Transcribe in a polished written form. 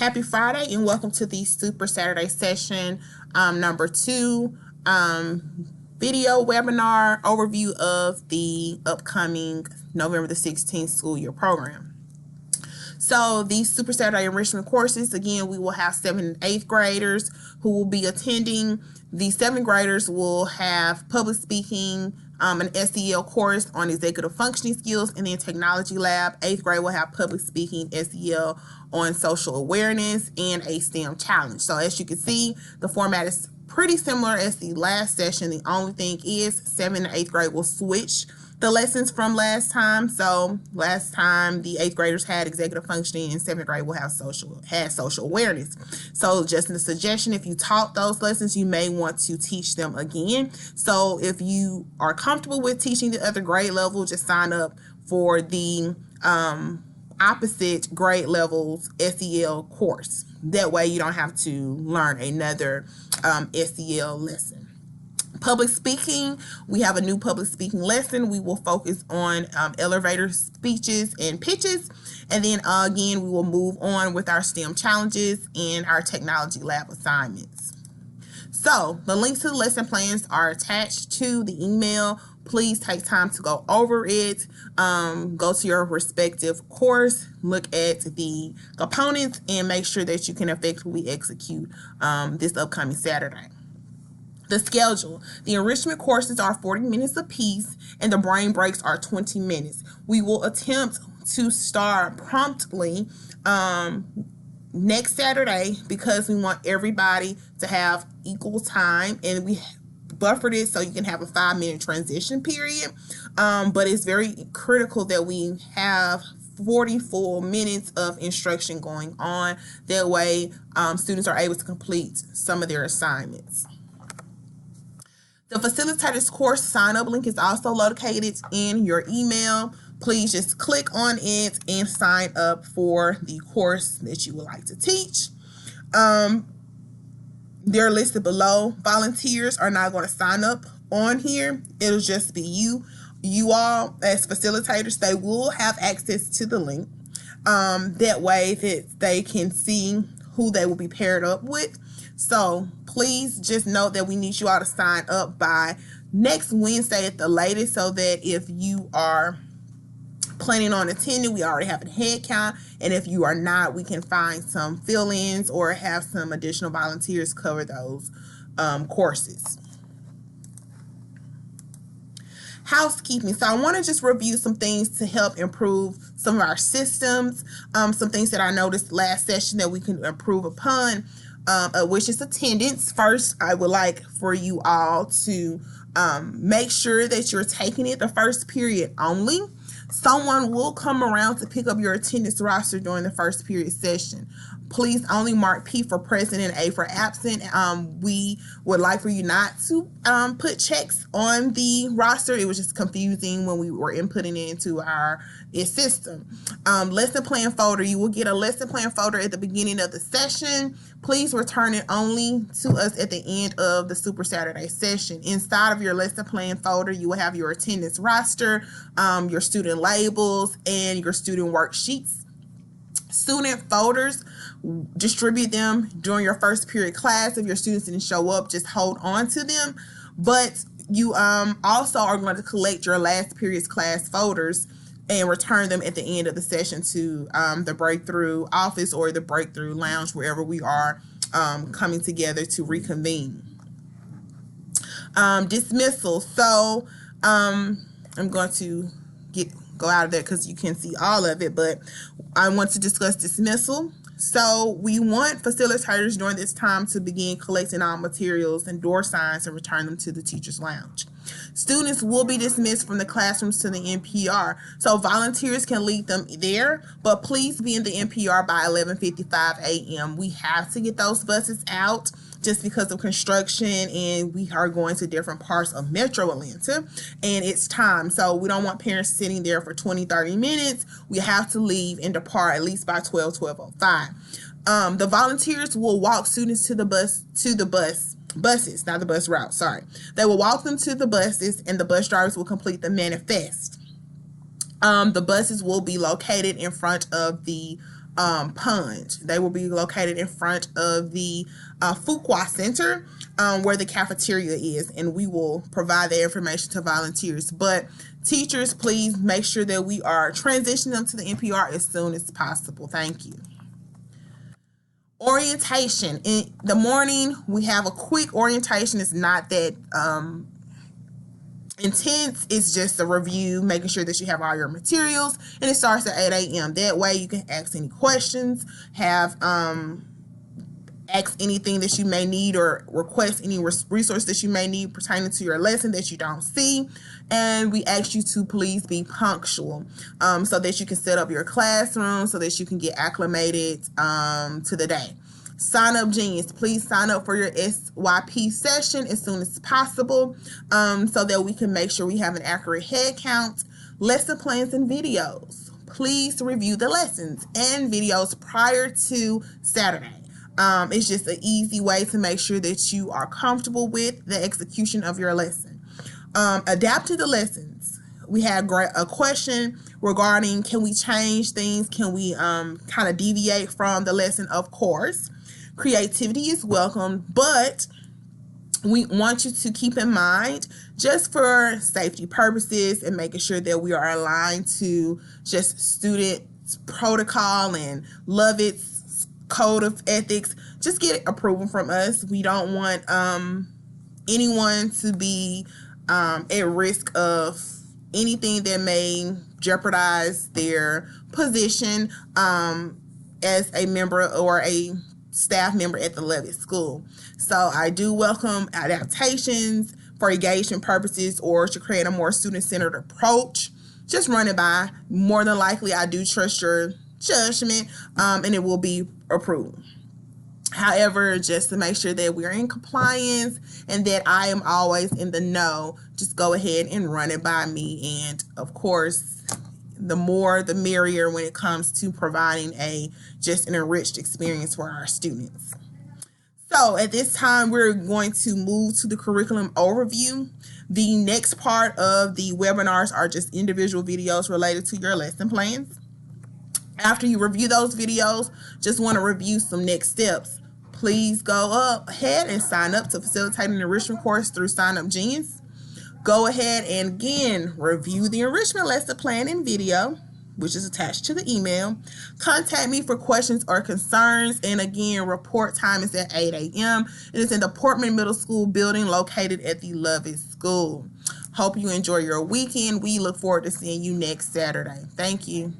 Happy Friday and welcome to the Super Saturday session number 2 video webinar overview of the upcoming November the 16th school year program. So these Super Saturday enrichment courses, again, we will have 7th and 8th graders who will be attending. The 7th graders will have public speaking, an SEL course on executive functioning skills, and then technology lab. 8th grade will have public speaking, SEL on social awareness, and a STEM challenge. So as you can see, the format is pretty similar as the last session. The only thing is 7th and 8th grade will switch the lessons from last time. So last time the 8th graders had executive functioning and 7th grade will have social awareness. So just a suggestion, if you taught those lessons, you may want to teach them again. So if you are comfortable with teaching the other grade level, just sign up for the opposite grade levels SEL course. That way you don't have to learn another SEL lesson. Public speaking, we have a new public speaking lesson. We will focus on elevator speeches and pitches. And then again, we will move on with our STEM challenges and our technology lab assignments. So the links to the lesson plans are attached to the email. Please take time to go over it. Go to your respective course, look at the components, and make sure that you can effectively execute this upcoming Saturday. The schedule. The enrichment courses are 40 minutes apiece, and the brain breaks are 20 minutes. We will attempt to start promptly next Saturday because we want everybody to have equal time, and we buffered it so you can have a 5-minute transition period. But it's very critical that we have 40 full minutes of instruction going on. That way, students are able to complete some of their assignments. The facilitator's course sign-up link is also located in your email. Please just click on it and sign up for the course that you would like to teach. They're listed below. Volunteers are not going to sign up on here. It'll just be you all as facilitators. They will have access to the link. That way that they can see who they will be paired up with. So please just note that we need you all to sign up by next Wednesday at the latest, so that if you are planning on attending, we already have a head count, and if you are not, we can find some fill-ins or have some additional volunteers cover those courses. Housekeeping. So I want to just review some things to help improve some of our systems, some things that I noticed last session that we can improve upon, which is attendance. First, I would like for you all to make sure that you're taking it the first period only. Someone will come around to pick up your attendance roster during the first period session. Please only mark P for present and A for absent. We would like for you not to put checks on the roster. It was just confusing when we were inputting it into our system. Lesson plan folder. You will get a lesson plan folder at the beginning of the session. Please return it only to us at the end of the Super Saturday session. Inside of your lesson plan folder, you will have your attendance roster, your student labels, and your student worksheets. Student folders, distribute them during your first period class. If your students didn't show up, just hold on to them. But you also are going to collect your last period's class folders and return them at the end of the session to the breakthrough office or the breakthrough lounge, wherever we are coming together to reconvene. Dismissal. So I'm going to go out of there because you can see all of it, but I want to discuss dismissal. So we want facilitators during this time to begin collecting all materials and door signs and return them to the teacher's lounge. Students will be dismissed from the classrooms to the NPR, so volunteers can lead them there, but please be in the NPR by 11:55 a.m. We have to get those buses out just because of construction, and we are going to different parts of Metro Atlanta, and it's time. So we don't want parents sitting there for 20-30 minutes. We have to leave and depart at least by 12:05. The volunteers will walk students to the buses, not the bus route, sorry. They will walk them to the buses, and the bus drivers will complete the manifest. The buses will be located in front of the Punch. They will be located in front of the Fuqua Center, where the cafeteria is, and we will provide that information to volunteers. But teachers, please make sure that we are transitioning them to the NPR as soon as possible. Thank you. Orientation. In the morning, we have a quick orientation. It's not that intense. It's just a review, making sure that you have all your materials, and it starts at 8 a.m. That way you can ask any questions, have ask anything that you may need, or request any resource that you may need pertaining to your lesson that you don't see. And we ask you to please be punctual, so that you can set up your classroom, so that you can get acclimated to the day. Sign up Genius. Please sign up for your SYP session as soon as possible, so that we can make sure we have an accurate head count. Lesson plans and videos. Please review the lessons and videos prior to Saturday. It's just an easy way to make sure that you are comfortable with the execution of your lesson. Adapt to the lessons. We had a question regarding, can we change things? Can we kind of deviate from the lesson? Of course. Creativity is welcome, but we want you to keep in mind, just for safety purposes and making sure that we are aligned to just student protocol and Lovett's code of ethics, just get approval from us. We don't want anyone to be at risk of anything that may jeopardize their position as a member or a staff member at the Lovett School. So I do welcome adaptations for engagement purposes or to create a more student-centered approach. Just run it by. More than likely, I do trust your judgment, and it will be approved. However, just to make sure that we're in compliance and that I am always in the know, just go ahead and run it by me. And of course, the more the merrier when it comes to providing just an enriched experience for our students. So at this time, we're going to move to the curriculum overview. The next part of the webinars are just individual videos related to your lesson plans. After you review those videos, just want to review some next steps. Please go ahead and sign up to facilitate an enrichment course through Sign Up Genius. Go ahead and again review the enrichment lesson plan and video, which is attached to the email. Contact me for questions or concerns. And again, report time is at 8 a.m. It is in the Portman Middle School building located at the Lovett School. Hope you enjoy your weekend. We look forward to seeing you next Saturday. Thank you.